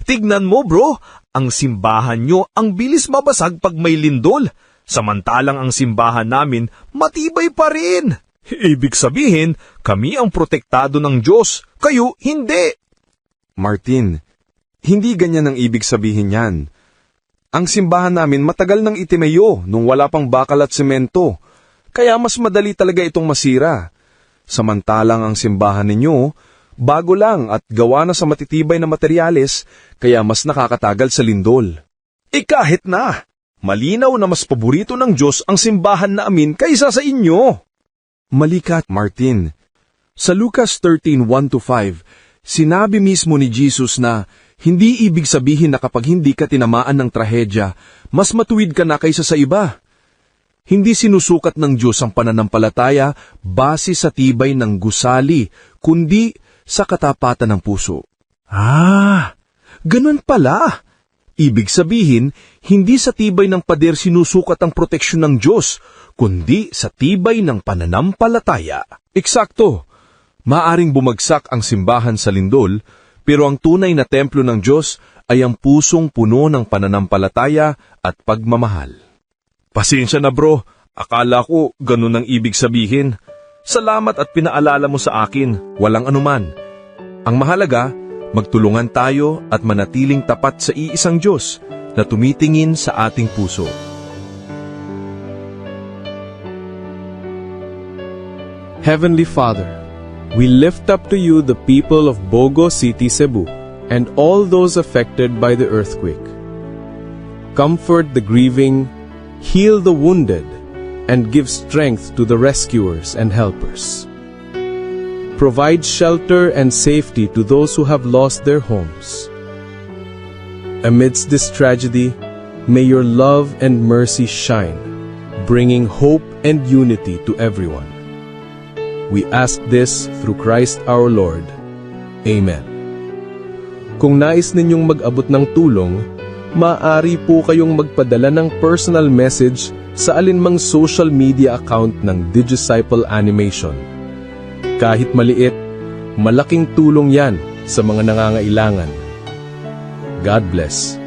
Tignan mo bro, ang simbahan nyo ang bilis mabasag pag may lindol. Samantalang ang simbahan namin matibay pa rin. Ibig sabihin, kami ang protektado ng Diyos, kayo hindi. Martin, hindi ganyan ang ibig sabihin yan. Ang simbahan namin matagal nang itinayo nung wala pang bakal at semento, kaya mas madali talaga itong masira. Samantalang ang simbahan ninyo, bago lang at gawa na sa matitibay na materyales, kaya mas nakakatagal sa lindol. Kahit na, malinaw na mas paborito ng Diyos ang simbahan namin kaysa sa inyo. Mali ka, Martin. Sa Lucas 13:1-5, sinabi mismo ni Jesus na hindi ibig sabihin na kapag hindi ka tinamaan ng trahedya, mas matuwid ka na kaysa sa iba. Hindi sinusukat ng Diyos ang pananampalataya base sa tibay ng gusali, kundi sa katapatan ng puso. Ganun pala. Ibig sabihin, hindi sa tibay ng pader sinusukat ang proteksyon ng Diyos, kundi sa tibay ng pananampalataya. Eksakto. Maaring bumagsak ang simbahan sa lindol, pero ang tunay na templo ng Diyos ay ang pusong puno ng pananampalataya at pagmamahal. Pasensya na bro, akala ko ganun ang ibig sabihin. Salamat at pinaalala mo sa akin, walang anuman. Ang mahalaga, magtulungan tayo at manatiling tapat sa iisang Diyos na tumitingin sa ating puso. Heavenly Father, we lift up to you the people of Bogo City, Cebu, and all those affected by the earthquake. Comfort the grieving, heal the wounded, and give strength to the rescuers and helpers. Provide shelter and safety to those who have lost their homes. Amidst this tragedy, may your love and mercy shine, bringing hope and unity to everyone. We ask this through Christ our Lord. Amen. Kung nais ninyong mag-abot ng tulong, maaari po kayong magpadala ng personal message sa alinmang social media account ng Digisciple Animation. Kahit maliit, malaking tulong yan sa mga nangangailangan. God bless.